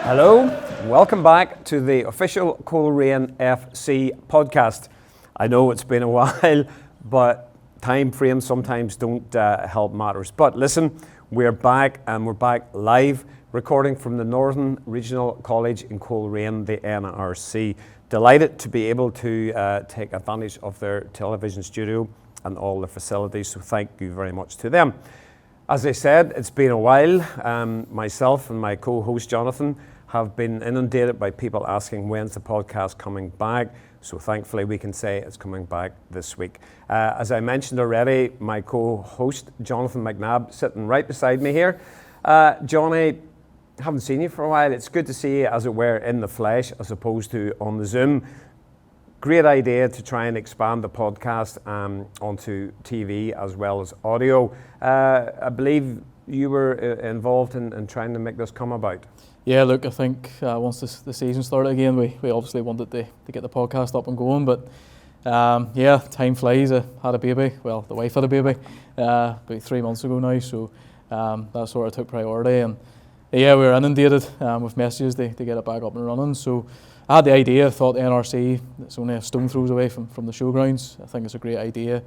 Hello, welcome back to the official Coleraine FC podcast. I know it's been a while, but time frames sometimes don't help matters. But listen, we're back and we're back live, recording from the Northern Regional College in Coleraine, the NRC. Delighted to be able to take advantage of their television studio and all the facilities, so thank you very much to them. As I said, it's been a while. Myself and my co-host Jonathan have been inundated by people asking when's the podcast coming back, so thankfully we can say it's coming back this week. As I mentioned already, my co-host Jonathan McNabb sitting right beside me here. Johnny, haven't seen you for a while. It's good to see you, as it were, in the flesh as opposed to on the Zoom. Great idea to try and expand the podcast onto TV as well as audio. I believe you were involved in trying to make this come about. Yeah, look, I think once the season started again, we obviously wanted to get the podcast up and going, but yeah, time flies. I had a baby, well, the wife had a baby about 3 months ago now, so that sort of took priority, and yeah, we were inundated with messages to get it back up and running, so I had the idea. I thought the NRC, it's only a stone throws away from the showgrounds. I think it's a great idea.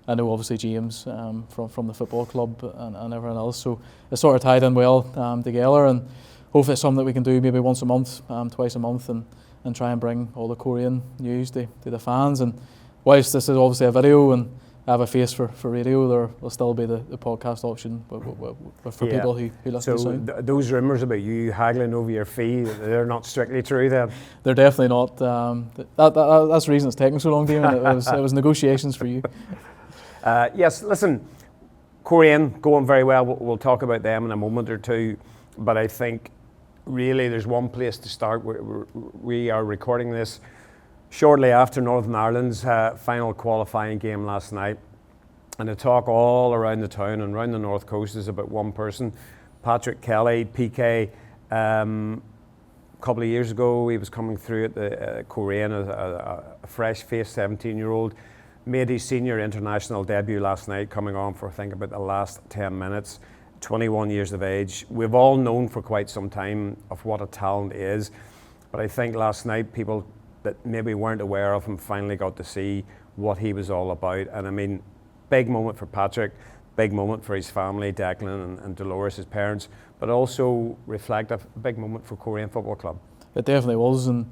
I know obviously James from the football club and everyone else, so it sort of tied in well together, and hopefully it's something that we can do maybe once a month, twice a month, and try and bring all the Coleraine news to the fans. And whilst this is obviously a video and I have a face for radio, there will still be the podcast option for people who listen to sound. So those rumours about you haggling over your fee, they're not strictly true then? They're definitely not. That's the reason it's taking so long, Damian. It was negotiations for you. Yes, listen, Coleraine going very well. We'll talk about them in a moment or two, but I think really there's one place to start. We are recording this shortly after Northern Ireland's final qualifying game last night, and the talk all around the town and around the North Coast is about one person, Patrick Kelly, PK. A couple of years ago he was coming through at the Coleraine as a fresh-faced 17-year-old, made his senior international debut last night, coming on for I think about the last 10 minutes, 21 years of age. We've all known for quite some time of what a talent is, but I think last night people that maybe weren't aware of him finally got to see what he was all about. And I mean, big moment for Patrick, big moment for his family, Declan and Dolores, his parents, but also reflective, big moment for Coleraine Football Club. It definitely was, and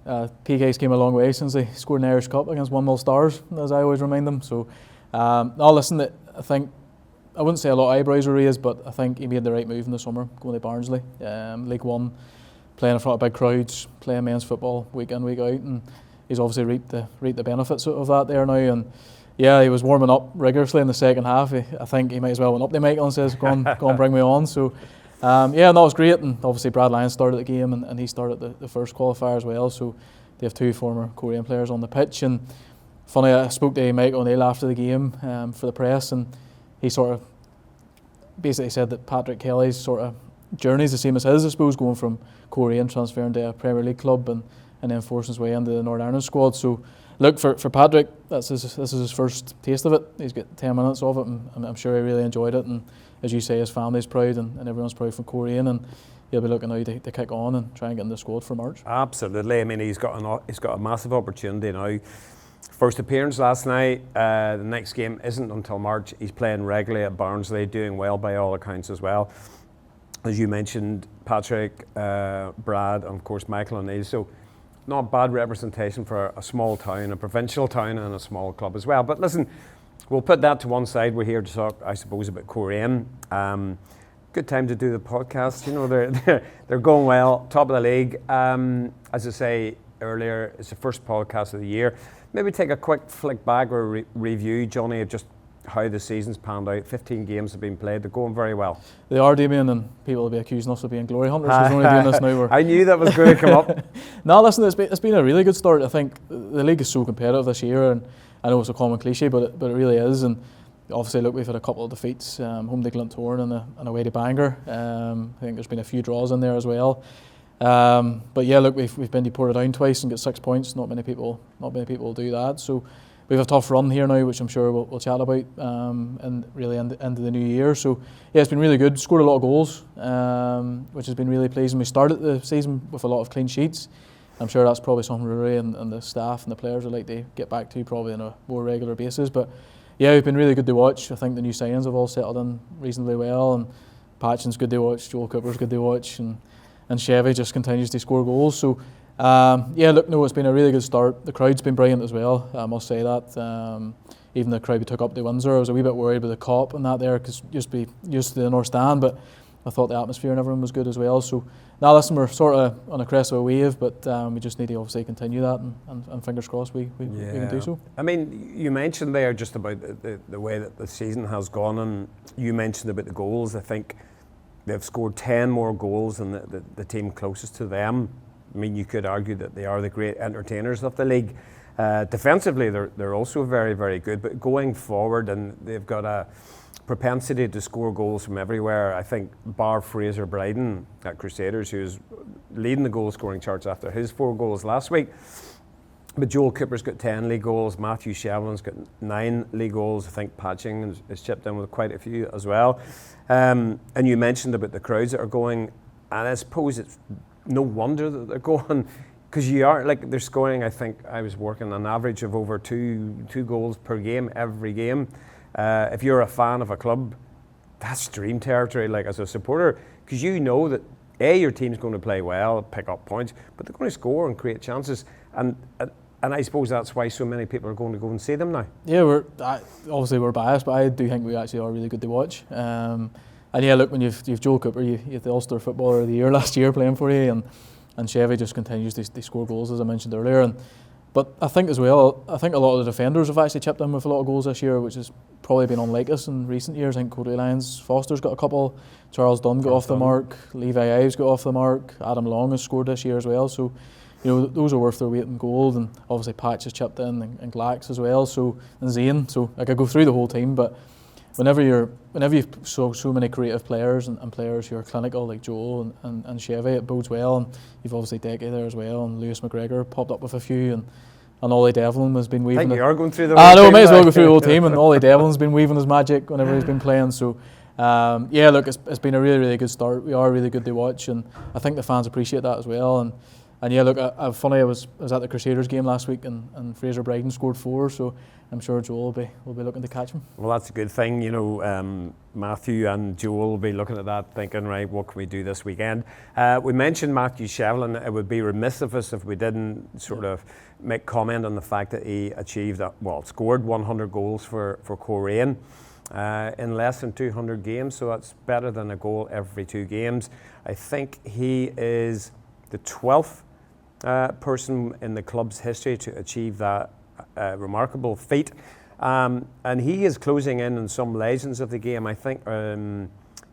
PK's came a long way since they scored an Irish Cup against 1-0 Stars, as I always remind them. So, listen, I think, I wouldn't say a lot of eyebrows were raised, but I think he made the right move in the summer, going to Barnsley, League One, playing in front of big crowds, playing men's football week in, week out, and he's obviously reaped the benefits of that there now. And yeah, he was warming up rigorously in the second half. I think he might as well went up the mic and says, go on, bring me on. So yeah, that was great. And obviously Brad Lyons started the game, and he started the first qualifier as well. So they have two former Coleraine players on the pitch. And funny, I spoke to Mike O'Neill after the game for the press, and he sort of basically said that Patrick Kelly's sort of journey is the same as his, I suppose, going from Coleraine, transferring to a Premier League club, and then forcing his way into the Northern Ireland squad. So look, for Patrick, this is his first taste of it. He's got 10 minutes of it, and I'm sure he really enjoyed it. And as you say, his family's proud, and everyone's proud from Coleraine, and he'll be looking now to kick on and try and get in the squad for March. Absolutely. I mean, he's got a massive opportunity now. First appearance last night. The next game isn't until March. He's playing regularly at Barnsley, doing well by all accounts as well. As you mentioned, Patrick, Brad, and of course Michael O'Neill. So not bad representation for a small town, a provincial town, and a small club as well. But listen, we'll put that to one side. We're here to talk, I suppose, about Coleraine. Good time to do the podcast. You know, they're going well, top of the league. As I say earlier, it's the first podcast of the year. Maybe take a quick flick back or review, Johnny, of just how the season's panned out. 15 games have been played. They're going very well. They are, Damian, and people will be accusing us of being glory hunters. We're only doing this now. I knew that was going to come up. No, listen, it's been a really good start. I think the league is so competitive this year, and I know it's a common cliche, but it really is. And obviously, look, we've had a couple of defeats, home to Glentoran and away to Bangor. I think there's been a few draws in there as well. But yeah, look, we've been to Portadown twice and got 6 points. Not many people will do that. So we have a tough run here now, which I'm sure we'll chat about, and really into the new year. So yeah, it's been really good. Scored a lot of goals, which has been really pleasing. We started the season with a lot of clean sheets. I'm sure that's probably something Rory and the staff and the players would like to get back to probably on a more regular basis. But yeah, it's been really good to watch. I think the new signings have all settled in reasonably well, and Patchin's good to watch, Joel Cooper's good to watch, and Chevy just continues to score goals. So yeah, look, no, it's been a really good start. The crowd's been brilliant as well, I must say that. Even the crowd we took up to Windsor, I was a wee bit worried about the cop and that there, because used to the North Stand, but I thought the atmosphere and everyone was good as well. So now listen, we're sort of on a crest of a wave, but we just need to obviously continue that, and fingers crossed we can do so. I mean, you mentioned there just about the way that the season has gone, and you mentioned about the goals. I think they've scored 10 more goals than the team closest to them. I mean, you could argue that they are the great entertainers of the league. Defensively, they're also very, very good, but going forward, and they've got a propensity to score goals from everywhere. I think bar Fraser Bryden at Crusaders, who's leading the goal scoring charts after his 4 goals last week. But Joel Cooper's got 10 league goals, Matthew Shevlin's got 9 league goals. I think Patching has chipped in with quite a few as well. And you mentioned about the crowds that are going, and I suppose it's no wonder that they're going, because you are, like, they're scoring, I think I was working an average of over two goals per game, every game. If you're a fan of a club, that's dream territory, like, as a supporter, because you know that your team's going to play well, pick up points, but they're going to score and create chances, and I suppose that's why so many people are going to go and see them now. Yeah, obviously we're biased, but I do think we actually are really good to watch. And yeah, look, when you've Joel Cooper, you have the Ulster Footballer of the Year last year playing for you, and Chevy just continues to score goals, as I mentioned earlier. But I think as well, a lot of the defenders have actually chipped in with a lot of goals this year, which has probably been unlike us in recent years. I think Cody Lyons Foster's got a couple, Charles Dunn got off the mark, Levi Ives got off the mark, Adam Long has scored this year as well. So, you know, those are worth their weight in gold, and obviously Patch has chipped in, and Glax as well. So, and Zane. So I could go through the whole team, but whenever you've so many creative players and players who are clinical like Joel and Chevy, it bodes well. And you've obviously Decky there as well, and Lewis McGregor popped up with a few, and Ollie Devlin has been weaving. I think you are going through the whole team. I know, may as well go through the whole team, and Ollie Devlin's been weaving his magic whenever he's been playing. So yeah, look, it's been a really, really good start. We are really good to watch, and I think the fans appreciate that as well. And yeah, look, funny, I was at the Crusaders game last week, and Fraser Bryden scored 4, so I'm sure Joel will be looking to catch him. Well, that's a good thing, you know. Matthew and Joel will be looking at that, thinking, right, what can we do this weekend? We mentioned Matthew Shevlin. It would be remiss of us if we didn't sort of make comment on the fact that he scored 100 goals for Coleraine in less than 200 games, so that's better than a goal every 2 games. I think he is the 12th person in the club's history to achieve that remarkable feat, and he is closing in on some legends of the game. I think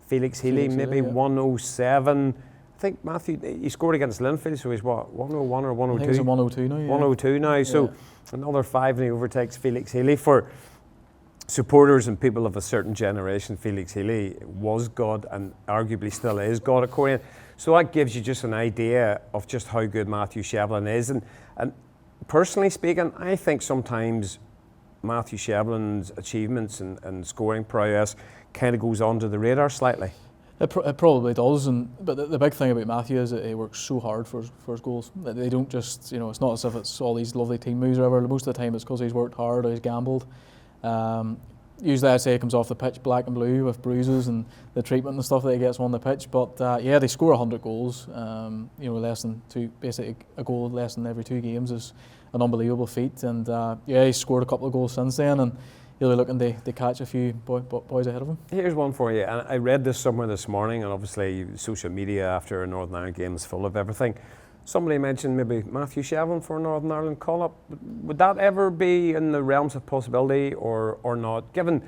Felix Healy, maybe 107. I think Matthew, he scored against Linfield, so he's what, 101 or 102? I think he's 102 now. Yeah. 102 now, so another 5 and he overtakes Felix Healy. For supporters and people of a certain generation, Felix Healy was God, and arguably still is God at Coleraine. So that gives you just an idea of just how good Matthew Shevlin is. And personally speaking, I think sometimes Matthew Shevlin's achievements and scoring prowess kind of goes under the radar slightly. It probably does, but the big thing about Matthew is that he works so hard for his goals. They don't just, you know, it's not as if it's all these lovely team moves or whatever. Most of the time it's because he's worked hard or he's gambled. Usually I'd say he comes off the pitch black and blue with bruises and the treatment and stuff that he gets on the pitch. But yeah, they score 100 goals. You know, less than 2, basically a goal less than every 2 games is an unbelievable feat. And yeah, he's scored a couple of goals since then, and he'll be looking to catch a few boys ahead of him. Here's one for you, and I read this somewhere this morning, and obviously social media after a Northern Ireland game is full of everything. Somebody mentioned maybe Matthew Shevlin for a Northern Ireland call-up. Would that ever be in the realms of possibility or not? Given,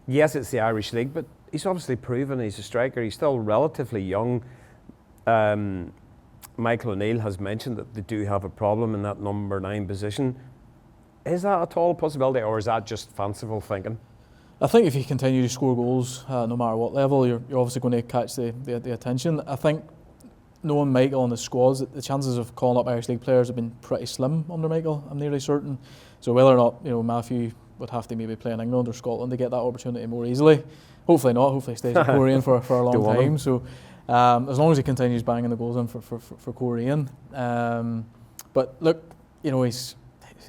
yes, it's the Irish League, but he's obviously proven he's a striker. He's still relatively young. Michael O'Neill has mentioned that they do have a problem in that number 9 position. Is that at all a possibility, or is that just fanciful thinking? I think if you continue to score goals, no matter what level, you're obviously going to catch the attention. I think knowing Michael and the squads, the chances of calling up Irish League players have been pretty slim under Michael, I'm nearly certain. So whether or not Matthew would have to maybe play in England or Scotland to get that opportunity more easily, hopefully not. Hopefully he stays in Coleraine for a long time. So as long as he continues banging the goals in for Coleraine. But look, he's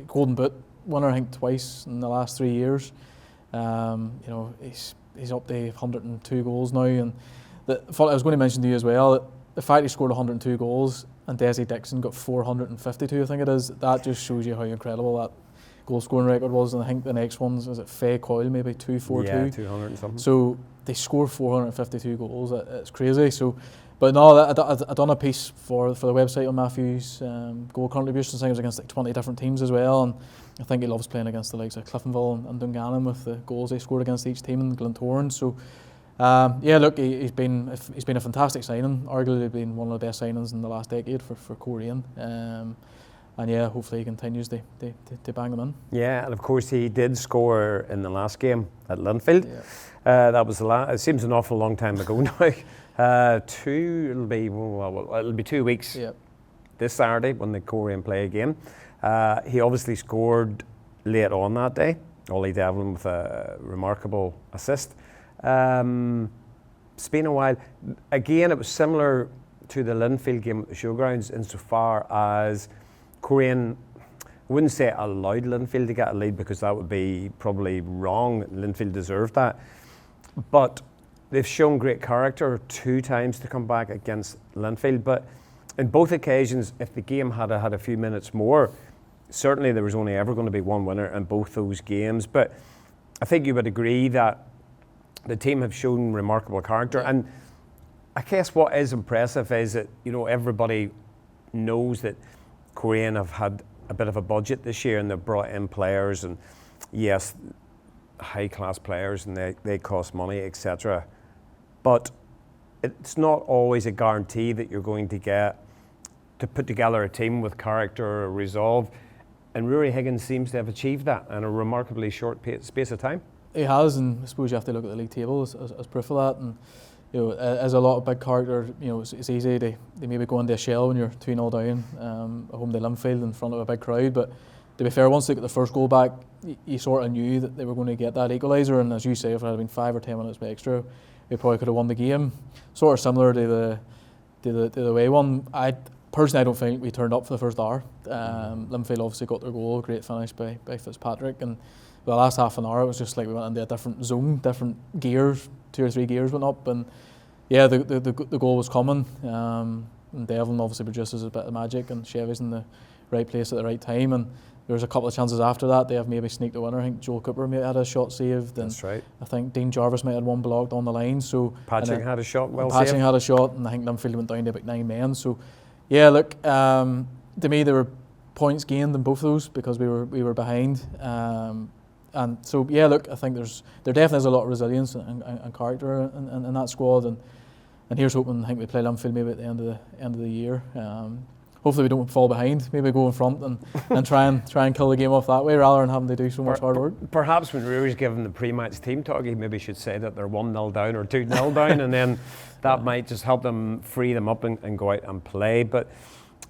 Golden Boot winner, I think, twice in the last 3 years. He's up to 102 goals now, and I was going to mention to you as well that the fact he scored 102 goals and Desi Dixon got 452, I think it is, that just shows you how incredible that goal scoring record was. And I think the next one's, is it Faye Coyle, maybe 242? Yeah, 200 and something. So they scored 452 goals. It's crazy. So, but no, I done a piece for the website on Matthew's goal contributions. I think it was against like 20 different teams as well, and I think he loves playing against the likes of Cliftonville and Dungannon with the goals they scored against each team in Glentoran. So look, he's been a fantastic signing, arguably been one of the best signings in the last decade for Coleraine. And yeah, hopefully he continues to bang them in. Yeah, and of course he did score in the last game at Linfield. Yeah. That was it seems an awful long time ago now. It'll be 2 weeks this Saturday when the Coleraine play again. He obviously scored late on that day. Ollie Devlin with a remarkable assist. It's been a while. Again, it was similar to the Linfield game at the Showgrounds insofar as Coleraine, I wouldn't say allowed Linfield to get a lead because that would be probably wrong. Linfield deserved that. But they've shown great character 2 times to come back against Linfield. But in both occasions, if the game had had a few minutes more, certainly there was only ever going to be one winner in both those games. But I think you would agree that the team have shown remarkable character. And I guess what is impressive is that, everybody knows that Coleraine have had a bit of a budget this year and they've brought in players, and yes, high-class players, and they cost money, etc. But it's not always a guarantee that you're going to get to put together a team with character or resolve. And Rory Higgins seems to have achieved that in a remarkably short space of time. He has, and I suppose you have to look at the league table as proof of that. And as a lot of big character, it's easy to maybe go into a shell when you're 2-0 down at home to Linfield in front of a big crowd. But to be fair, once they got the first goal back, you sort of knew that they were going to get that equaliser. And as you say, if it had been 5 or 10 minutes extra, they probably could have won the game. Sort of similar to the away one. I don't think we turned up for the first hour. Linfield obviously got their goal, great finish by Fitzpatrick, and the last half an hour it was just like we went into a different zone, different gears, 2 or 3 gears went up, and yeah, the goal was coming. And Devlin obviously produces a bit of magic, and Chevy's in the right place at the right time, and there was a couple of chances after that. They have maybe sneaked the winner. I think Joel Cooper may have had a shot saved. And that's right. I think Dean Jarvis might have had one blocked on the line. So Patching had a shot, Patching had a shot, and I think Linfield went down to about 9 men. So yeah, look, to me there were points gained in both of those because we were behind. And so yeah, look, I think there definitely is a lot of resilience and character in that squad, and here's hoping. I think we play Linfield maybe at the end of the year. Hopefully we don't fall behind. Maybe go in front and try and kill the game off that way rather than having to do so much hard work. Perhaps when Rory's given the pre-match team talk, he maybe should say that they're 1-0 down or 2-0 down, and then that might just help them free them up and go out and play. But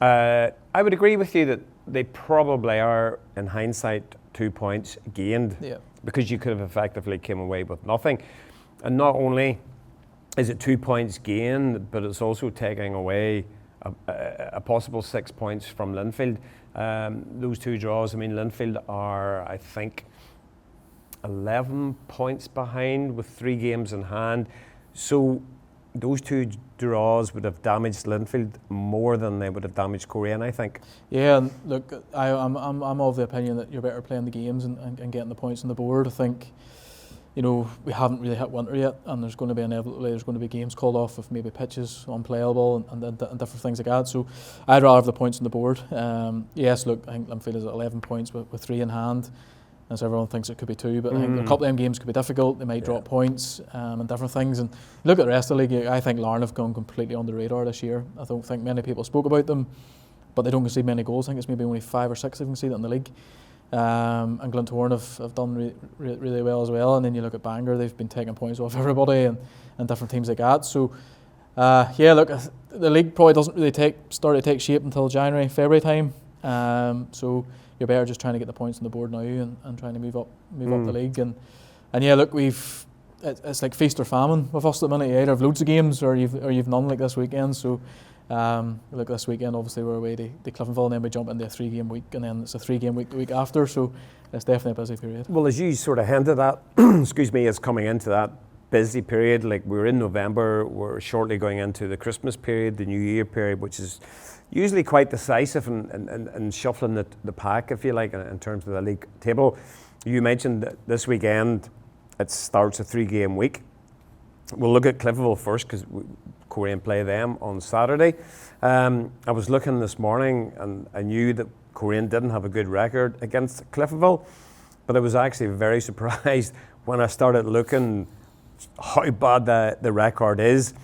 I would agree with you that they probably are, in hindsight, 2 points gained, because you could have effectively came away with nothing. And not only is it 2 points gained, but it's also taking away a possible 6 points from Linfield. Those 2 draws, I mean, Linfield are, I think, 11 points behind with 3 games in hand. So those 2 draws would have damaged Linfield more than they would have damaged Coleraine, I think. Yeah, and look, I'm of the opinion that you're better playing the games and getting the points on the board. I think, we haven't really hit winter yet, and there's going to be games called off with maybe pitches unplayable and different things like that. So I'd rather have the points on the board. Yes, look, I think Linfield is at 11 points with 3 in hand, and so everyone thinks it could be 2. But I think a couple of them games could be difficult. They might drop points and different things. And look at the rest of the league. I think Larne have gone completely on the radar this year. I don't think many people spoke about them, but they don't concede many goals. I think it's maybe only 5 or 6 they've conceded in the league. And Glentoran have done really well as well. And then you look at Bangor, they've been taking points off everybody and different teams like that. So yeah, look, the league probably doesn't really start to take shape until January, February time. So you're better just trying to get the points on the board now and trying to move up the league. And yeah, look, it's like feast or famine with us at the minute. You either have loads of games or you've none, like this weekend. So look, this weekend obviously we're away to Cliftonville, and then we jump into a 3-game week, and then it's a 3-game week the week after. So it's definitely a busy period. Well, as you sort of hinted at, excuse me, is coming into that busy period. Like, we're in November, we're shortly going into the Christmas period, the New Year period, which is usually quite decisive and shuffling the pack, if you like, in terms of the league table. You mentioned that this weekend it starts a 3-game week. We'll look at Cliftonville first because Coleraine play them on Saturday. I was looking this morning and I knew that Coleraine didn't have a good record against Cliftonville, but I was actually very surprised when I started looking how bad the record is.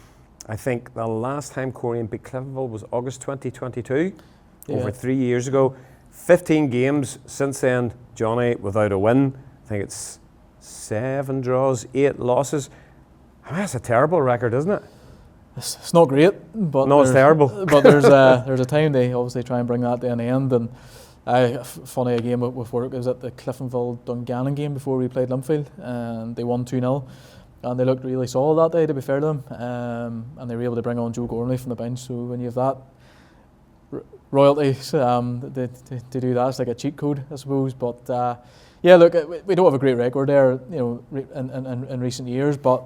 I think the last time Coleraine beat Cliftonville was August 2022, over 3 years ago. 15 games since then, Johnny, without a win. I think it's 7 draws, 8 losses. I mean, that's a terrible record, isn't it? It's not great, but no, it's terrible. But there's a time they obviously try and bring that to an end. And funny, a game with work, it was at the Cliftonville Dungannon game before we played Linfield, and they won 2-0. And they looked really solid that day, to be fair to them. And they were able to bring on Joe Gormley from the bench. So when you have that royalty to do that, it's like a cheat code, I suppose. But yeah, look, we don't have a great record there, in recent years. But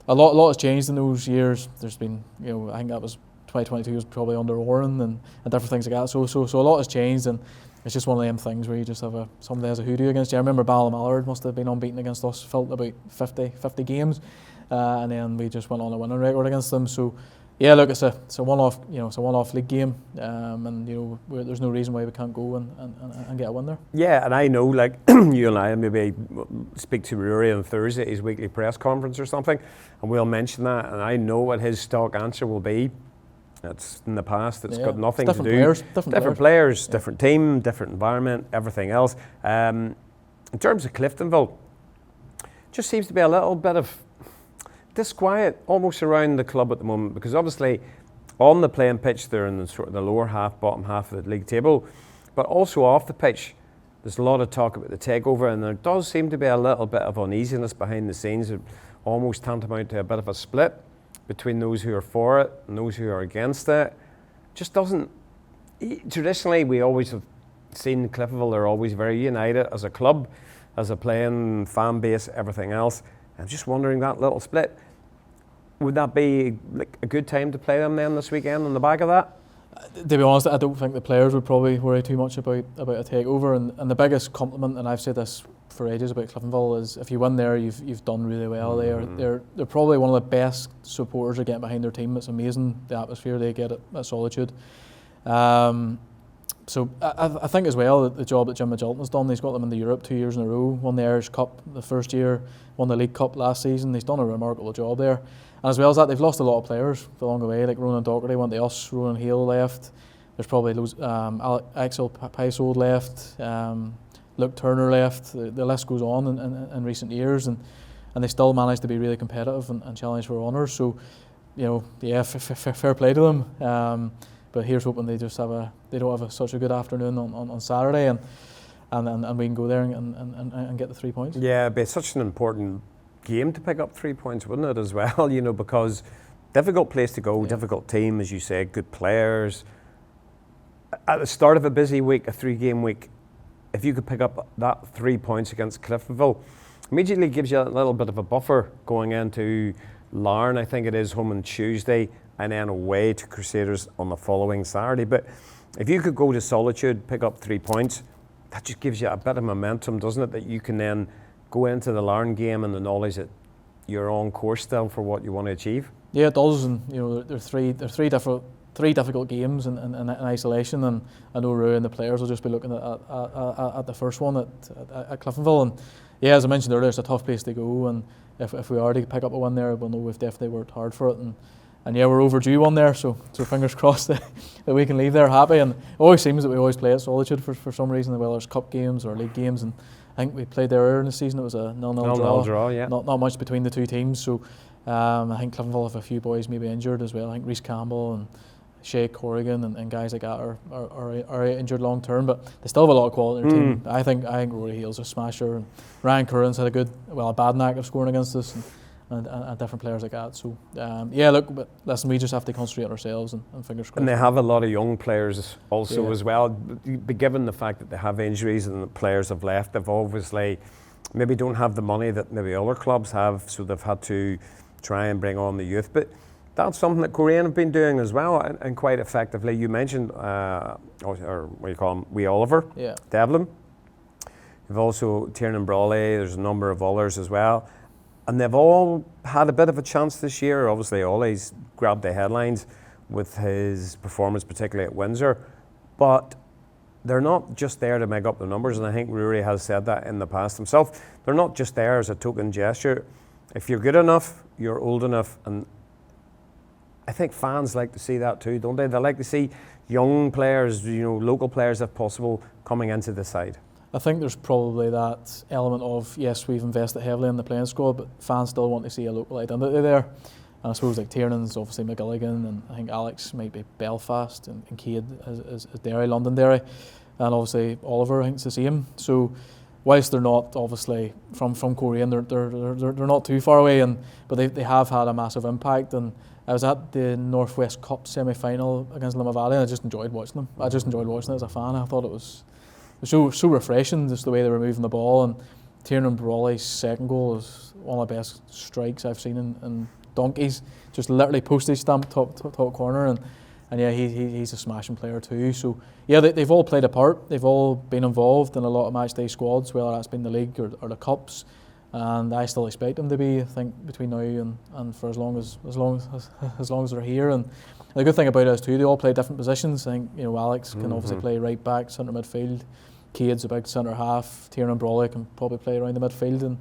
a lot has changed in those years. There's been, I think that was 2022 was probably under Warren and different things like that. So a lot has changed, and it's just one of them things where you just have somebody has a hoodoo against you. I remember Ballymallard must have been unbeaten against us, felt about 50 games, and then we just went on a winning record against them. So yeah, look, it's a one-off, it's a one-off league game, and there's no reason why we can't go and get a win there. Yeah, and I know, like, you and I maybe speak to Rory on Thursday at his weekly press conference or something, and we'll mention that, and I know what his stock answer will be. It's in the past. It's got nothing to do. Different players, different team, different environment, everything else. In terms of Cliftonville, just seems to be a little bit of disquiet almost around the club at the moment, because obviously on the playing pitch they're in the sort of the lower half, bottom half of the league table, but also off the pitch there's a lot of talk about the takeover, and there does seem to be a little bit of uneasiness behind the scenes, almost tantamount to a bit of a split between those who are for it and those who are against it. Just doesn't. Traditionally, we always have seen Cliftonville, they're always very united as a club, as a playing fan base, everything else. I'm just wondering, that little split, would that be like a good time to play them then this weekend on the back of that? To be honest, I don't think the players would probably worry too much about a takeover. And the biggest compliment, and I've said this for ages about Cliftonville, is if you win there, you've done really well. They're probably one of the best supporters are getting behind their team. It's amazing the atmosphere they get at Solitude. So I think as well the job that Jim Magilton has done, he's got them in the Europe 2 years in a row, won the Irish Cup the first year, won the League Cup last season. He's done a remarkable job there. And as well as that, they've lost a lot of players along the way, like Ronan Docherty went to us, Ronan Hale left, there's probably loads, Axel Paisold left, Luke Turner left, the list goes on in recent years, and they still managed to be really competitive and challenge for honours. So, fair play to them. But here's hoping they don't have such a good afternoon on Saturday, and we can go there and get the 3 points. Yeah, it'd be such an important game to pick up 3 points, wouldn't it, as well? Because difficult place to go, difficult team, as you say, good players. At the start of a busy week, a 3-game week, if you could pick up that 3 points against Cliftonville, immediately gives you a little bit of a buffer going into Larne, I think it is, home on Tuesday, and then away to Crusaders on the following Saturday. But if you could go to Solitude, pick up 3 points, that just gives you a bit of momentum, doesn't it? That you can then go into the Larne game and the knowledge that you're on course still for what you want to achieve. Yeah, it does, and there are three difficult games in isolation, and I know Rue and the players will just be looking at the first one at Cliftonville, and yeah, as I mentioned earlier, it's a tough place to go, and if we are to pick up a win there, we'll know we've definitely worked hard for it, and yeah, we're overdue one there, so fingers crossed that we can leave there happy. And it always seems that we always play at Solitude for some reason, whether it's cup games or league games, and I think we played there earlier in the season. It was a 0-0 draw. Yeah. Not much between the two teams, so I think Cliftonville have a few boys maybe injured as well. I think Reece Campbell and Shea Corrigan and guys like that are injured long term, but they still have a lot of quality in their team. I think Rory Hale's a smasher, and Ryan Curran's had a bad knack of scoring against us, and different players like that. So but listen, we just have to concentrate on ourselves and fingers crossed. And they have a lot of young players also as well. But given the fact that they have injuries and the players have left, they've obviously maybe don't have the money that maybe other clubs have, so they've had to try and bring on the youth. But that's something that Coleraine have been doing as well, and quite effectively. You mentioned, or what do you call him, Wee Oliver, Devlin. You've also Tiernan Brawley, there's a number of others as well. And they've all had a bit of a chance this year. Obviously, Ollie's grabbed the headlines with his performance, particularly at Windsor. But they're not just there to make up the numbers, and I think Rory has said that in the past himself. They're not just there as a token gesture. If you're good enough, you're old enough, and I think fans like to see that too, don't they? They like to see young players, local players if possible, coming into the side. I think there's probably that element of, yes, we've invested heavily in the playing squad, but fans still want to see a local identity there. And I suppose like Tiernan's obviously McGilligan, and I think Alex might be Belfast, and Cade is Derry, Londonderry, and obviously Oliver, I think it's the same. So whilst they're not obviously from Coleraine, they're not too far away, but they have had a massive impact. And I was at the Northwest Cup semi-final against Limavady, and I just enjoyed watching them. I just enjoyed watching it as a fan. I thought it was so refreshing, just the way they were moving the ball. And Tiernan Brawley's second goal is one of the best strikes I've seen in donkeys. Just literally postage stamp top corner, and yeah, he's a smashing player too. So yeah, they've all played a part. They've all been involved in a lot of match day squads, whether that's been the league or the cups. And I still expect them to be, I think, between now and for as long as they're here. And the good thing about it is too, they all play different positions. I think Alex can obviously play right back, centre midfield. Cade's a big centre half. Tiernan Brawley can probably play around the midfield, and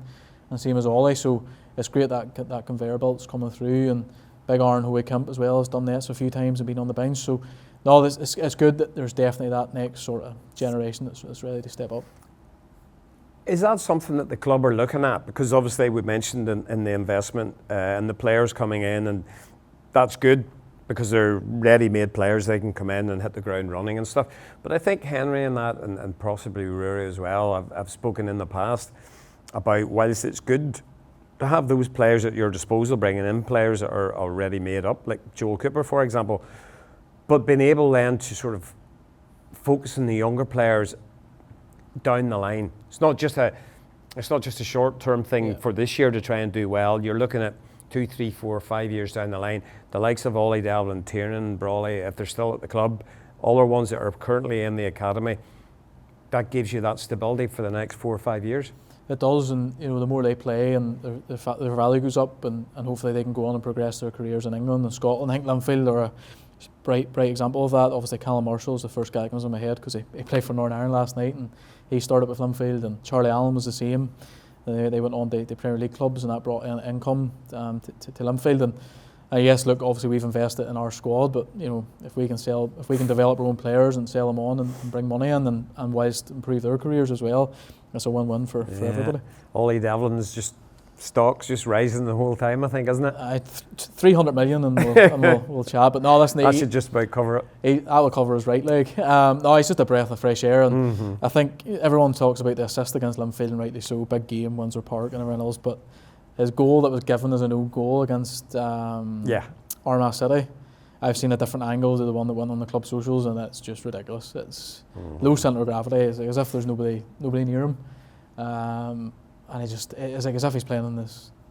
same as Ollie. So it's great that conveyor belt's coming through. And Big Aaron Hoey-Kemp as well has done that a few times and been on the bench. So no, it's good that there's definitely that next sort of generation that's ready to step up. Is that something that the club are looking at? Because obviously we mentioned in the investment and the players coming in, and that's good because they're ready-made players. They can come in and hit the ground running and stuff. But I think Henry and that, and possibly Rory as well, I've spoken in the past about, whilst it's good to have those players at your disposal, bringing in players that are already made up, like Joel Cooper, for example, but being able then to sort of focus on the younger players down the line. It's not just a short-term thing for this year to try and do well. You're looking at 2, 3, 4, 5 years down the line. The likes of Ollie, Devlin, Tiernan, Brawley, if they're still at the club, all are ones that are currently in the academy. That gives you that stability for the next 4 or 5 years. It does, and the more they play, and their value goes up, and hopefully they can go on and progress their careers in England and Scotland. I think Linfield are a bright example of that. Obviously, Callum Marshall's the first guy that comes in my head because he played for Northern Ireland last night, and he started with Linfield, and Charlie Allen was the same. They went on to Premier League clubs, and that brought in income to Linfield. And yes, look, obviously we've invested in our squad, but if we can develop our own players and sell them on and bring money in, and whilst improve their careers as well, it's a win-win for everybody. Ollie Devlin's stocks just rising the whole time, I think, isn't it? 300 million, and we'll chat. But no, listen, that should just about cover it. That will cover his right leg. No, he's just a breath of fresh air, and I think everyone talks about the assist against Linfield, and rightly so, big game, Windsor Park and everything else. But his goal that was given as an own goal against Armagh City, I've seen a different angle to the one that went on the club socials, and it's just ridiculous. It's low centre of gravity. It's like as if there's nobody near him. And it's like as if he's playing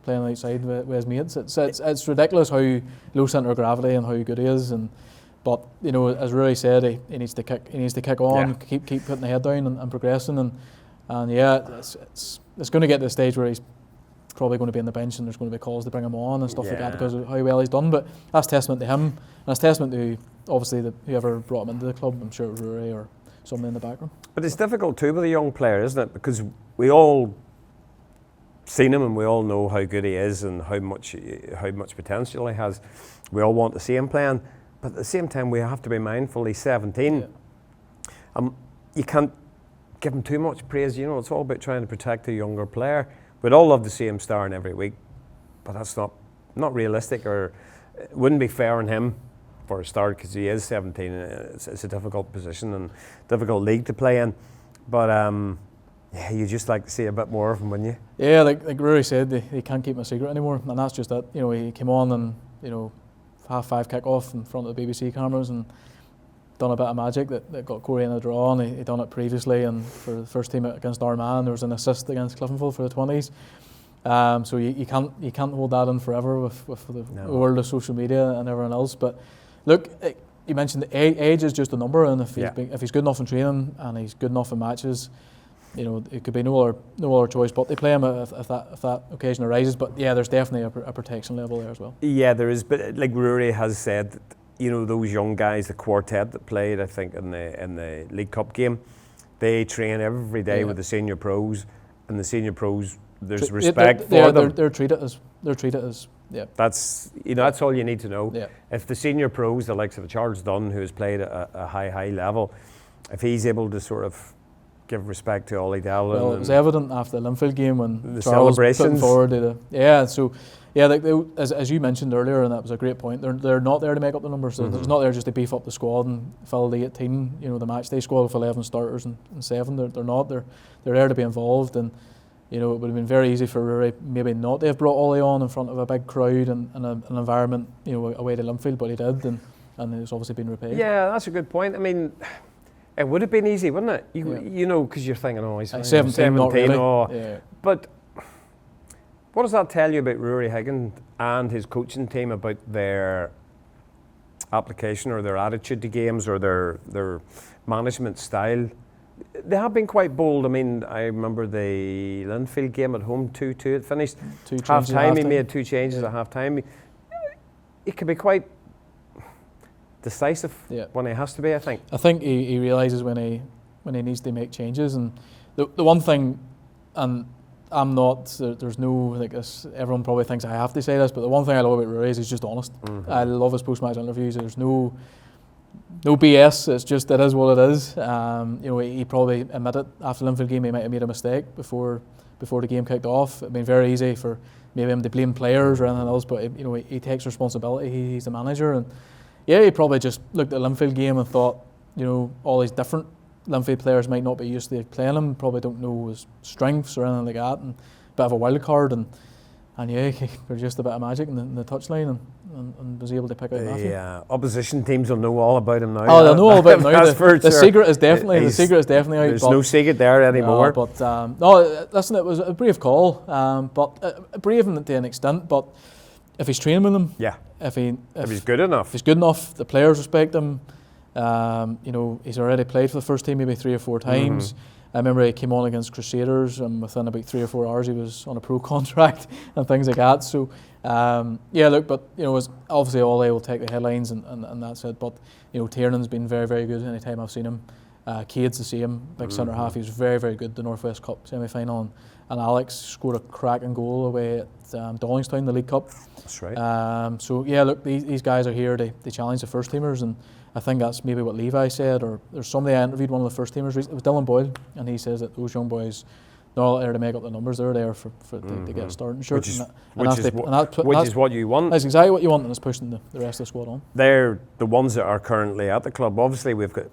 outside with his mates. It's ridiculous how low centre of gravity and how good he is. But as Rory said, he needs to kick on, keep putting the head down and progressing. And it's going to get to the stage where he's probably going to be on the bench, and there's going to be calls to bring him on and stuff like that because of how well he's done. But that's testament to him, and it's testament to obviously whoever brought him into the club. I'm sure it was Rory or someone in the background. But it's difficult too with a young player, isn't it? Because we all seen him and we all know how good he is and how much potential he has. We all want to see him playing, but at the same time we have to be mindful he's 17. You can't give him too much praise. It's all about trying to protect a younger player. We'd all love to see him starring every week, but that's not not realistic, or it wouldn't be fair on him for a start, because he is 17. It's a difficult position and difficult league to play in. But yeah, you just like to see a bit more of him, wouldn't you? Yeah, like Rory said, they can't keep him a secret anymore, and that's just it. You know, he came on and 5:30 kick-off in front of the BBC cameras and done a bit of magic that got Coleraine a draw, and he done it previously, and for the first team against Armagh there was an assist against Cliftonville for the 20s. So you can't hold that in forever with the world of social media and everyone else. But look, you mentioned the age is just a number, and if he's good enough in training and he's good enough in matches, it could be no other choice but to play him if that occasion arises. But yeah, there's definitely a protection level there as well. Yeah, there is. But like Rory has said, that, those young guys, the quartet that played, I think in the League Cup game, they train every day with the senior pros, and the senior pros, there's respect for them. They're treated as yeah. That's that's all you need to know. Yeah. If the senior pros, the likes of Charles Dunn, who has played at a high level, if he's able to sort of give respect to Ollie Dowling. Well, it was evident after the Linfield game when the Charles celebrations. Put forward as you mentioned earlier, and that was a great point. They're not there to make up the numbers. They're not there just to beef up the squad and fill the 18. The match day squad with 11 starters and 7. They're not. They're there to be involved, and it would have been very easy for Rory maybe not to have brought Ollie on in front of a big crowd and an environment away to Linfield, but he did, and it's obviously been repaid. Yeah, that's a good point. I mean, it would have been easy, wouldn't it? Because you're thinking, he's 17, not really. But what does that tell you about Rory Higgins and his coaching team, about their application or their attitude to games or their management style? They have been quite bold. I mean, I remember the Linfield game at home, 2-2 it finished. Half-time, he made 2 changes at half-time. He could be quite decisive when he has to be, I think. I think he realises when he needs to make changes. And the one thing, and I'm not, there's no, this, everyone probably thinks I have to say this, but the one thing I love about Rory is he's just honest. Mm-hmm. I love his post-match interviews. There's no BS, it is what it is. He probably admitted after the Linfield game he might have made a mistake before the game kicked off. It'd been very easy for maybe him to blame players or anything else, but he takes responsibility. He's the manager, and he probably just looked at the Linfield game and thought, all these different Linfield players might not be used to playing him, probably don't know his strengths or anything like that, and a bit of a wild card, and he produced a bit of magic in the touchline and was able to pick out Matthew. Yeah, opposition teams will know all about him now. Oh, they'll know all about him now. The secret is definitely out. There's no secret there anymore. Listen, it was a brave call, but brave to an extent. But if he's training with them, if he's good enough, the players respect him. He's already played for the first team maybe 3 or 4 times. Mm-hmm. I remember he came on against Crusaders, and within about 3 or 4 hours he was on a pro contract and things like that. So, obviously Ollie will take the headlines and that's it. But Tiernan's been very, very good any time I've seen him. Cade's the same, big centre half. He was very, very good the Northwest Cup semi-final, and Alex scored a cracking goal away at Dollingstown, the League Cup. That's right. These guys are here to challenge the first teamers, and I think that's maybe what Levi said, or there's somebody I interviewed, one of the first teamers, it was Dylan Boyle, and he says that those young boys, they're not there to make up the numbers, they're there to get a starting shirt. Which is what you want. That's exactly what you want, and it's pushing the rest of the squad on. They're the ones that are currently at the club. Obviously we've got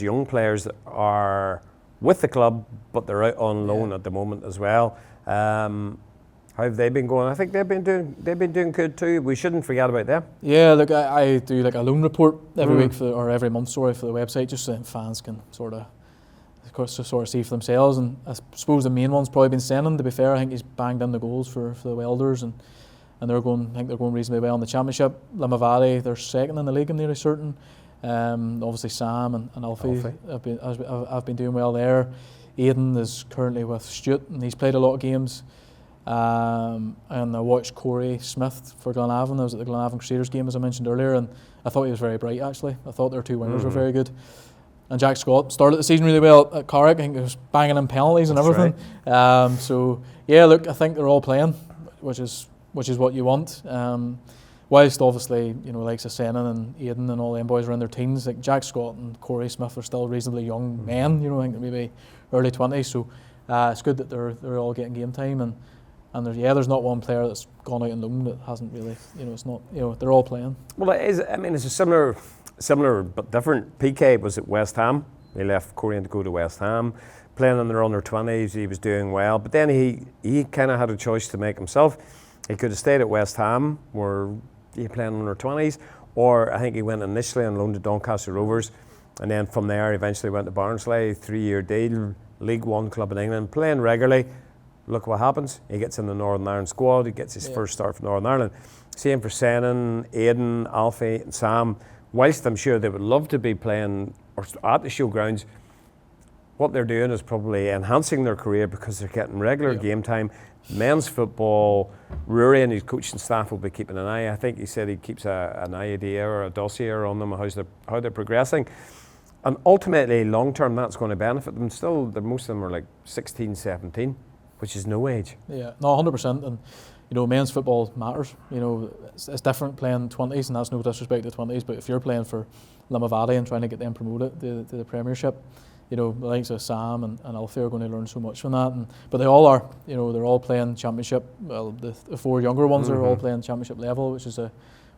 young players that are with the club, but they're out on loan at the moment as well. How have they been going? I think they've been doing good too. We shouldn't forget about them. Yeah, look, I do like a loan report every week or every month, for the website, just so that fans can sort of see for themselves. And I suppose the main one's probably been Sennan. To be fair, I think he's banged in the goals for the Welders, and they're going reasonably well in the championship. Limavady, they're second in the league, I'm nearly certain. Obviously Sam and Alfie have been doing well there. Aidan is currently with Stewart, and he's played a lot of games. And I watched Corey Smith for Glenavon. I was at the Glenavon Crusaders game, as I mentioned earlier, and I thought he was very bright actually. I thought their 2 wingers were very good. And Jack Scott started the season really well at Carrick. I think he was banging in penalties and everything. Right. Look, I think they're all playing, which is what you want. Whilst obviously, likes of Sennan and Aidan and all them boys are in their teens, like Jack Scott and Corey Smith are still reasonably young men, I think they're maybe early 20s, so it's good that they're all getting game time, and And there's not one player that's gone out on loan that hasn't really, it's not, they're all playing. Well, it is. I mean, it's a similar but different. PK was at West Ham. He left Coleraine to go to West Ham, playing in their under-20s. He was doing well, but then he kind of had a choice to make himself. He could have stayed at West Ham, where he playing under-20s, or I think he went initially on loan to Doncaster Rovers, and then from there eventually went to Barnsley, 3-year deal, League One club in England, playing regularly. Look what happens. He gets in the Northern Ireland squad. He gets his first start for Northern Ireland. Same for Senan, Aidan, Alfie and Sam. Whilst I'm sure they would love to be playing or at the showgrounds, what they're doing is probably enhancing their career because they're getting regular game time. Men's football, Rory and his coaching staff will be keeping an eye. I think he said he keeps an idea or a dossier on them, how they're progressing. And ultimately, long term, that's going to benefit them. Still, most of them are like 16, 17. Which is no age. Yeah, no, 100%. And men's football matters. It's different playing 20s, and that's no disrespect to 20s. But if you're playing for Limavady and trying to get them promoted to the Premiership, the likes of Sam and Alfie are going to learn so much from that. But they all are. They're all playing Championship. Well, the 4 younger ones are all playing Championship level, which is a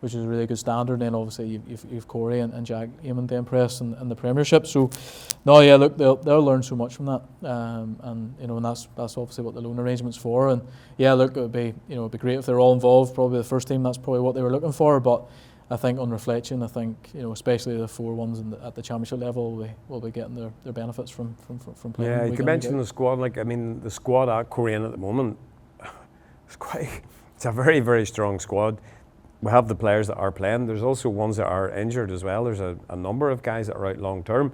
really good standard. And then obviously you've Corey and Jack aiming to impress in the Premiership. So, no, yeah, look, they'll learn so much from that. And that's obviously what the loan arrangement's for. And yeah, look, it'd be great if they're all involved. Probably the first team, that's probably what they were looking for. But I think on reflection, especially the 4 ones at the Championship level will be getting their benefits from playing. Yeah, you could mention the squad. The squad at Coleraine at the moment, it's a very, very strong squad. We have the players that are playing. There's also ones that are injured as well. There's a number of guys that are out long term.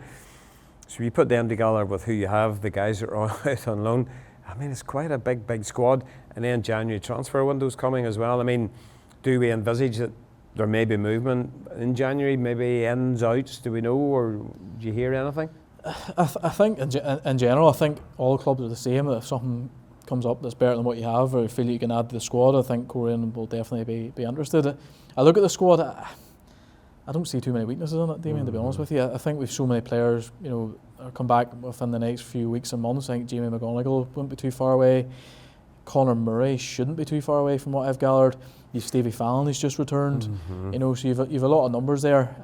So you put them together with who you have, the guys that are out on loan. It's quite a big squad. And then January transfer window's coming as well. Do we envisage that there may be movement in January, maybe ins, outs? Do we know, or do you hear anything? I think in general, I think all clubs are the same. If something comes up that's better than what you have, or you feel you can add to the squad, I think Coleraine will definitely be interested. I look at the squad, I don't see too many weaknesses in it, Damian, to be honest with you. I think we've so many players, come back within the next few weeks and months. I think Jamie McGonigal won't be too far away. Connor Murray shouldn't be too far away from what I've gathered. You've Stevie Fallon who's just returned. So you've a lot of numbers there.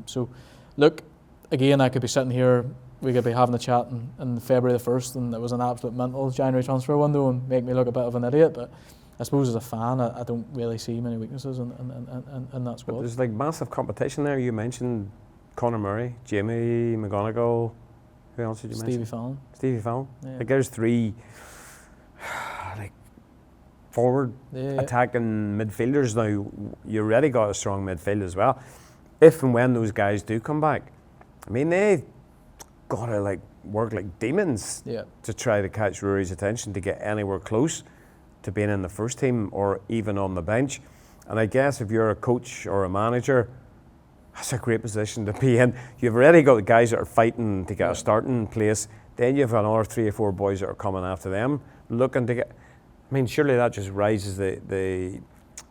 So look, again, I could be sitting here, we could be having a chat in February the 1st, and it was an absolute mental January transfer window and make me look a bit of an idiot. But I suppose as a fan, I don't really see many weaknesses in that squad. But there's massive competition there. You mentioned Connor Murray, Jamie McGonigal. Who else did you mention? Stevie Fallon. Yeah. There's 3 forward attacking midfielders now. You already got a strong midfield as well. If and when those guys do come back, they've got to work like demons to try to catch Rory's attention to get anywhere close to being in the first team or even on the bench. And I guess if you're a coach or a manager, that's a great position to be in. You've already got the guys that are fighting to get a starting place. Then you've got another 3 or 4 boys that are coming after them, looking to get. Surely that just rises the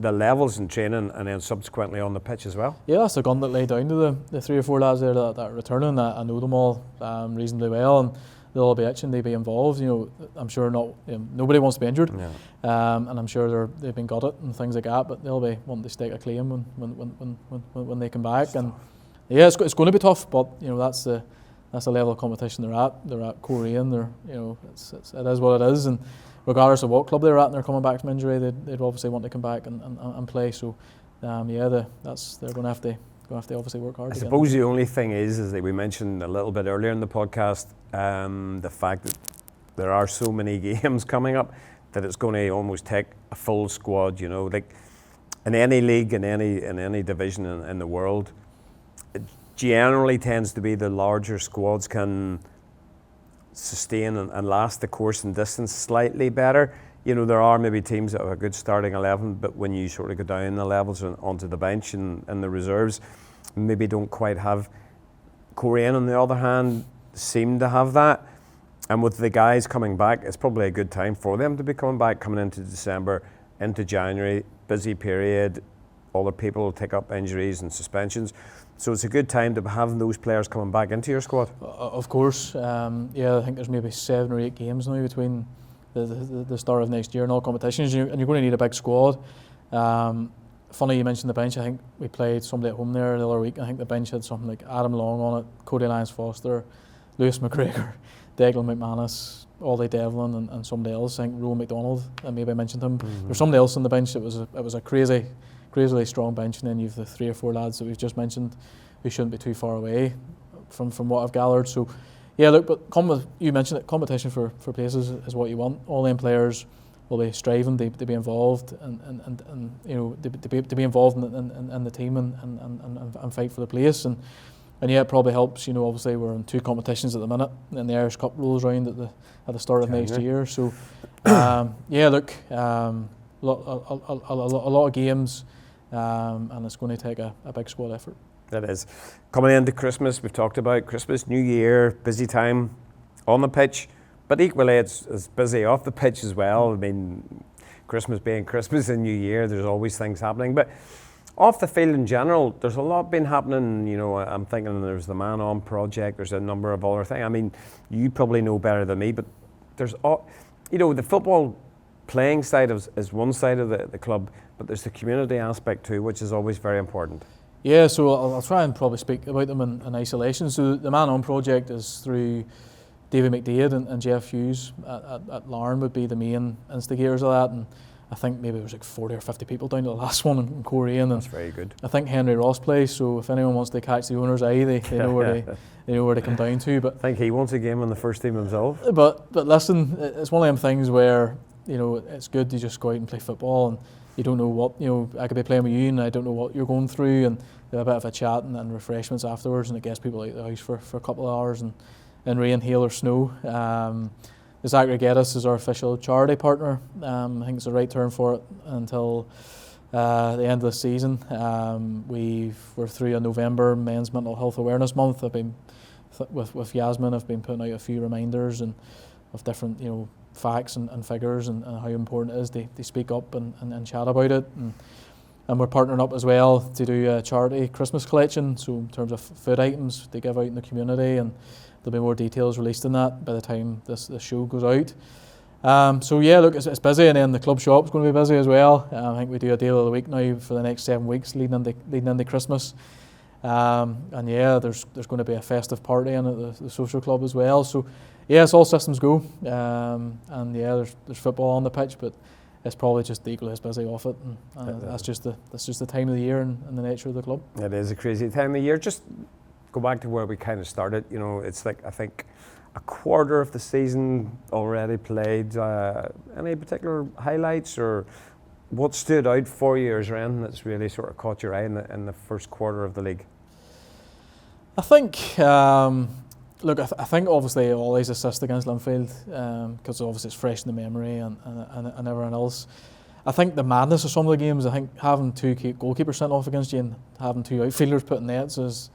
levels in training and then subsequently on the pitch as well. Yeah, that's the gun that laid down to the 3 or 4 lads there that are returning. I know them all reasonably well, and they'll all be itching to be involved. I'm sure nobody wants to be injured, and I'm sure they've been gutted and things like that. But they'll be wanting to stake a claim when they come back. And yeah, it's going to be tough, but that's the level of competition they're at. They're at Coleraine. It is what it is, and regardless of what club they're at and they're coming back from injury, they'd obviously want to come back and play. So, they're going to have to obviously work hard. I suppose the only thing is that we mentioned a little bit earlier in the podcast, the fact that there are so many games coming up that it's going to almost take a full squad. Like in any league, in any division in the world, it generally tends to be the larger squads can sustain and last the course and distance slightly better. There are maybe teams that have a good starting 11, but when you sort of go down the levels and onto the bench and the reserves, maybe don't quite have. Coleraine, on the other hand, seem to have that. And with the guys coming back, it's probably a good time for them to be coming back, coming into December, into January, busy period. Other people will take up injuries and suspensions. So it's a good time to have those players coming back into your squad. Of course. I think there's maybe 7 or 8 games now between the start of next year in all competitions, and you're going to need a big squad. Funny you mentioned the bench. I think we played somebody at home there the other week. I think the bench had something like Adam Long on it, Cody Lyons-Foster, Lewis McGregor, Declan McManus, Ollie Devlin, and somebody else. I think Rowan McDonald, and maybe I mentioned him. There's somebody else on the bench. It was a crazily strong bench, and then you've the 3 or 4 lads that we've just mentioned who shouldn't be too far away from what I've gathered. So yeah, look, but you mentioned it, competition for places is what you want. All them players will be striving to be involved and you know to be involved in the team and fight for the place, and yeah, it probably helps. You know, obviously we're in 2 competitions at the minute, and the Irish Cup rolls around at the start of next year. So yeah, look, a lot of games, and it's going to take a big squad effort. That is. Coming into Christmas, we've talked about Christmas, New Year, busy time on the pitch, but equally it's busy off the pitch as well. I mean, Christmas being Christmas and New Year, there's always things happening. But off the field in general, there's a lot been happening. You know, I'm thinking there's the Man On project, there's a number of other things. I mean, you probably know better than me, but there's, you know, the football playing side is one side of the club, but there's the community aspect too, which is always very important. Yeah, so I'll try and probably speak about them in isolation. So the Man On project is through David McDade and Jeff Hughes at Larne would be the main instigators of that, and I think maybe there was like 40 or 50 people down to the last one in Coleraine. That's very good. I think Henry Ross plays, so if anyone wants to catch the owner's eye, they know where they know where to come down to. But I think he wants a game on the first team himself. But listen, it's one of them things where, you know, it's good to just go out and play football, and you don't know what, you know, I could be playing with you and I don't know what you're going through, and have a bit of a chat and refreshments afterwards, and it gets people out of the house for a couple of hours in rain, hail or snow. The Zachary Geddes is our official charity partner. I think it's the right term for it until the end of the season. We're through a November Men's Mental Health Awareness Month. I've been with Yasmin. I've been putting out a few reminders and of different, you know, facts and figures and how important it is to speak up and chat about it. And we're partnering up as well to do a charity Christmas collection. So in terms of food items to give out in the community, and there'll be more details released in that by the time this show goes out. So yeah, look, it's busy, and then the club shop's going to be busy as well. I think we do a deal of the week now for the next 7 weeks leading into Christmas. And yeah, there's going to be a festive party in at the social club as well. So yeah, it's all systems go. And yeah, there's football on the pitch, but it's probably just equally as busy off it, and that's just the time of the year and the nature of the club. It is a crazy time of year. Just go back to where we kind of started. You know, it's like, I think, a quarter of the season already played. Any particular highlights or what stood out for you, or is there anything that's really sort of caught your eye in the first quarter of the league? I think, look, I think obviously Ollie's assist against Linfield, because obviously it's fresh in the memory and everyone else. I think the madness of some of the games, I think having 2 goalkeepers sent off against you and having 2 outfielders put in nets is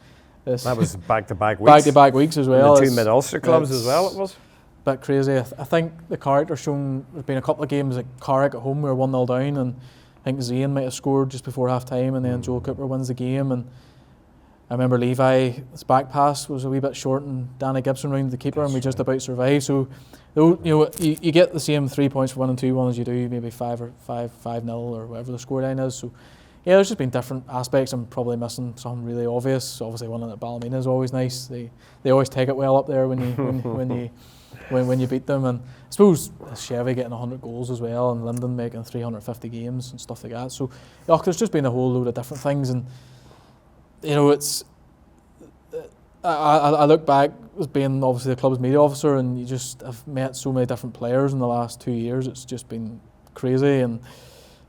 that was back-to-back weeks. Back-to-back weeks as well. And the 2 Mid-Ulster clubs as well, it was. Bit crazy. I think the character shown, there's been a couple of games like Carrick at home, we were 1-0 down, and I think Zane might have scored just before half time, and then Joel Cooper wins the game. And I remember Levi's back pass was a wee bit short, and Danny Gibson round the keeper, and we just about survived. So, you know, you get the same 3 points for 1 and 2-1 as you do maybe 5-0 or whatever the scoreline is. So yeah, there's just been different aspects. I'm probably missing something really obvious. Obviously, winning at Ballymena is always nice. They always take it well up there when you beat them. And I suppose Chevy getting 100 goals as well, and Linden making 350 games and stuff like that. So there's just been a whole load of different things, and you know, it's. I look back as being obviously the club's media officer, and you just have met so many different players in the last 2 years. It's just been crazy, and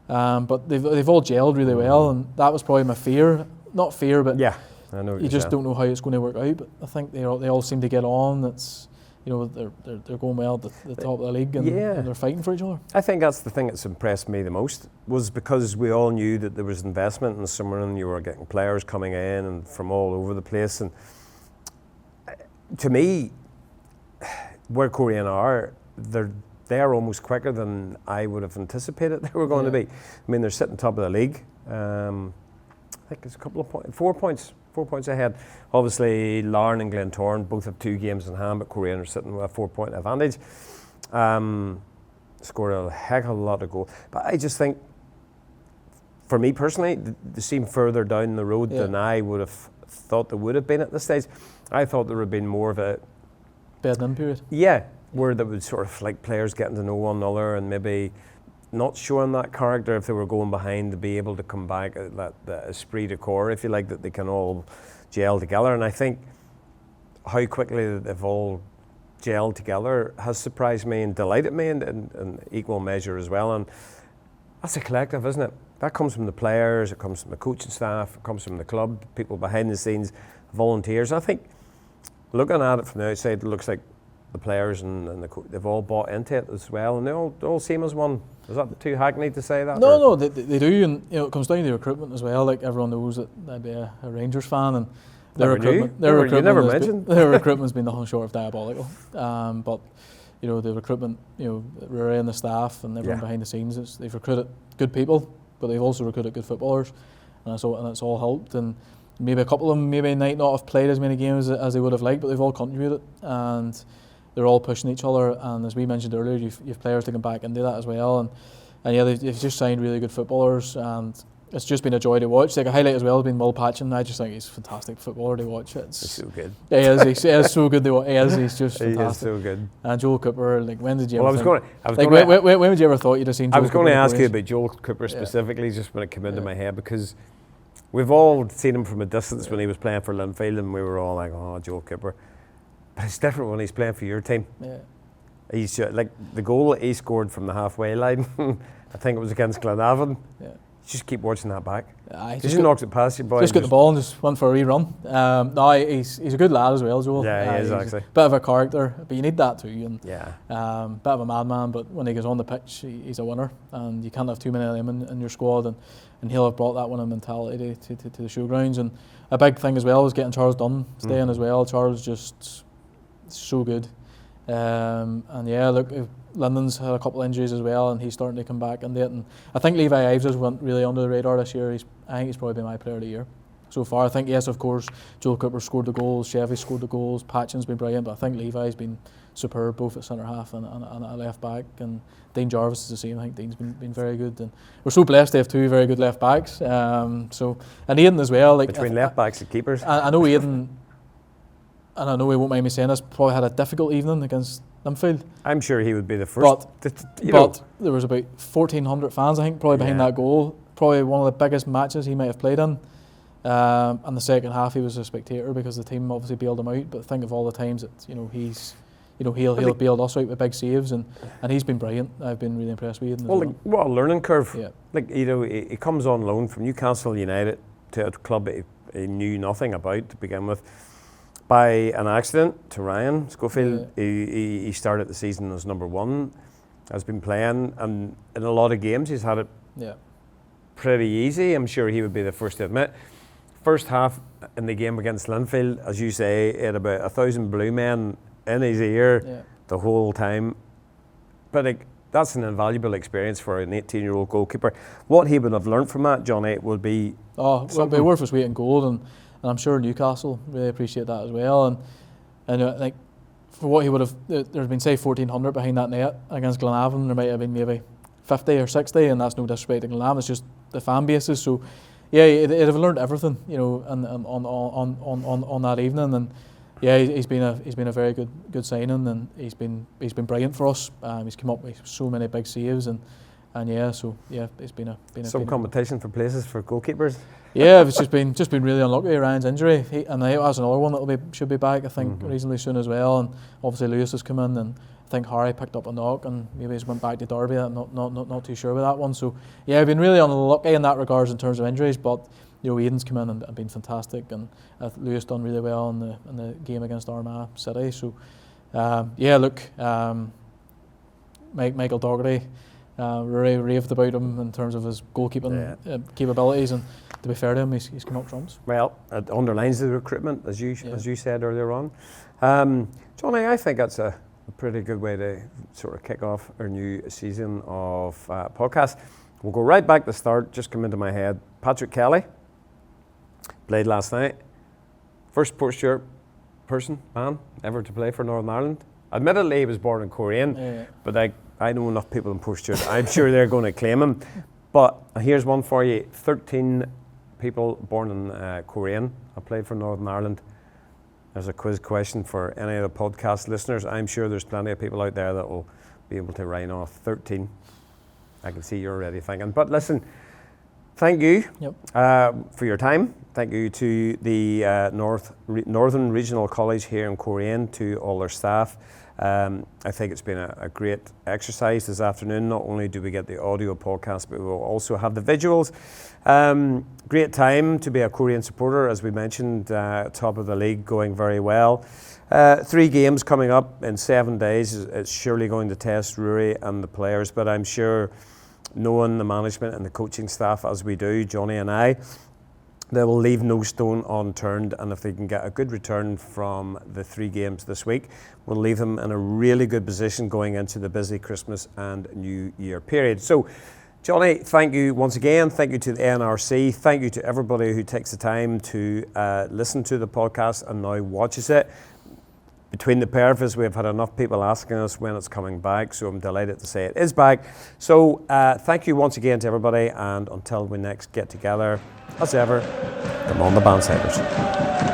but they've all gelled really well, and that was probably my fear. Not fear, but yeah, I know you just don't know how it's going to work out. But I think they all seem to get on. It's, you know, they're going well at the top of the league, and they're fighting for each other. I think that's the thing that's impressed me the most, was because we all knew that there was investment in the summer, and you were getting players coming in and from all over the place. And to me, where Coleraine are, they are almost quicker than I would have anticipated they were going to be. I mean, they're sitting top of the league. I think it's a couple of points, 4 points ahead. Obviously, Larne and Glentoran both have 2 games in hand, but Coleraine are sitting with a 4-point advantage. scored a heck of a lot of goals. But I just think, for me personally, they seem further down the road than I would have thought they would have been at this stage. I thought there would have been more of a bedding period. Yeah, where they would sort of like players getting to know one another and maybe not showing that character if they were going behind, to be able to come back, that esprit de corps, if you like, that they can all gel together. And I think how quickly they've all gelled together has surprised me and delighted me in equal measure as well. And that's a collective, isn't it? That comes from the players, it comes from the coaching staff, it comes from the club, people behind the scenes, volunteers. I think looking at it from the outside, it looks like the players and they've all bought into it as well, and they all seem as one. Is that too hackneyed to say that? No, they do, and it comes down to recruitment as well. Like, everyone knows that I'd be a Rangers fan, and their recruitment's been nothing short of diabolical. But the recruitment, Rory and the staff and everyone behind the scenes, they've recruited good people, but they've also recruited good footballers, and it's all helped. And maybe a couple of them might not have played as many games as they would have liked, but they've all contributed, and they're all pushing each other. And as we mentioned earlier, you've players taking back into that as well. And yeah, they've just signed really good footballers, and it's just been a joy to watch. Like, a highlight as well has been Will Patchen. I just think he's a fantastic footballer to watch. He's so good. He is so good to watch. He's just fantastic. He is so good. And Joel Cooper, like, when did you when would you ever thought you'd have seen Joel Cooper? I was going to ask you about Joel Cooper specifically, just when it came into my head, because we've all seen him from a distance when he was playing for Linfield, and we were all like, oh, Joel Cooper. But it's different when he's playing for your team. Yeah. He's like, the goal that he scored from the halfway line, I think it was against Glenavon. Yeah. Just keep watching that back. Just knocks it past you, boy. Just got the ball and just went for a wee run. He's a good lad as well, Joel. Yeah, he is actually. A bit of a character, but you need that too. And bit of a madman, but when he goes on the pitch, he's a winner, and you can't have too many of them in your squad. And he'll have brought that winning mentality to the showgrounds. And a big thing as well was getting Charles Dunn staying as well. Charles just so good. And yeah, look, Lyndon's had a couple of injuries as well, and he's starting to come back into it. And I think Levi Ives has went really under the radar this year. I think he's probably been my player of the year so far. I think, yes, of course, Joel Cooper scored the goals, Chevy scored the goals, Patchen's been brilliant, but I think Levi's been superb both at centre half and at left back. And Dean Jarvis is the same. I think Dean's been very good, and we're so blessed to have two very good left backs. And Aidan as well. Like, between left backs and keepers. I know Aidan. And I know he won't mind me saying this, probably had a difficult evening against Linfield. I'm sure he would be the first. But there was about 1,400 fans, I think, probably behind that goal. Probably one of the biggest matches he might have played in. And the second half, he was a spectator because the team obviously bailed him out. But think of all the times that he'll bailed us out with big saves, and he's been brilliant. I've been really impressed with him. Well, what a learning curve! Yeah. Like, he comes on loan from Newcastle United to a club he knew nothing about to begin with. By an accident to Ryan Schofield, he started the season as number one, has been playing, and in a lot of games he's had it pretty easy. I'm sure he would be the first to admit. First half in the game against Linfield, as you say, he had about 1,000 blue men in his ear the whole time. But that's an invaluable experience for an 18-year-old goalkeeper. What he would have learnt from that, Johnny, would be it'd be worth his weight in gold, and I'm sure Newcastle really appreciate that as well. And like, for what he would have, there's been, say, 1,400 behind that net against Glenavon. There might have been maybe 50 or 60, and that's no disrespect to Glenavon. It's just the fan bases. So yeah, he'd have learned everything, and on that evening. And yeah, he's been a very good signing, and he's been brilliant for us. He's come up with so many big saves, and it's been some competition for places for goalkeepers. Yeah, it's just been really unlucky. Ryan's injury, and that's another one that should be back, I think, reasonably soon as well. And obviously Lewis has come in, and I think Harry picked up a knock, and maybe he's went back to Derby. I'm not too sure with that one. So yeah, I've been really unlucky in that regards in terms of injuries, but Aidan's come in and been fantastic, and Lewis done really well in the game against Armagh City. So Michael Dougherty. Rory raved about him in terms of his goalkeeping capabilities, and to be fair to him, he's come up trumps. Well, it underlines the recruitment, as you said earlier on. Johnny, I think that's a pretty good way to sort of kick off our new season of podcast. We'll go right back to the start. Just come into my head. Patrick Kelly played last night. First Portstewart man ever to play for Northern Ireland. Admittedly, he was born in Coleraine, but I I know enough people in Port Stewart. I'm sure they're going to claim him. But here's one for you. 13 people born in Coleraine have played for Northern Ireland. There's a quiz question for any of the podcast listeners. I'm sure there's plenty of people out there that will be able to rhyme off 13. I can see you're already thinking. But listen, thank you for your time. Thank you to the Northern Regional College here in Coleraine, to all their staff. I think it's been a great exercise this afternoon. Not only do we get the audio podcast, but we will also have the visuals. Great time to be a Coleraine supporter, as we mentioned, top of the league, going very well. 3 games coming up in 7 days. It's surely going to test Rory and the players, but I'm sure, knowing the management and the coaching staff as we do, Johnny and I, they will leave no stone unturned, and if they can get a good return from the 3 games this week, we'll leave them in a really good position going into the busy Christmas and New Year period. So, Johnny, thank you once again. Thank you to the NRC. Thank you to everybody who takes the time to listen to the podcast and now watches it. Between the pair of us, we've had enough people asking us when it's coming back, so I'm delighted to say it is back. So thank you once again to everybody, and until we next get together, as ever, come on the Bannsiders.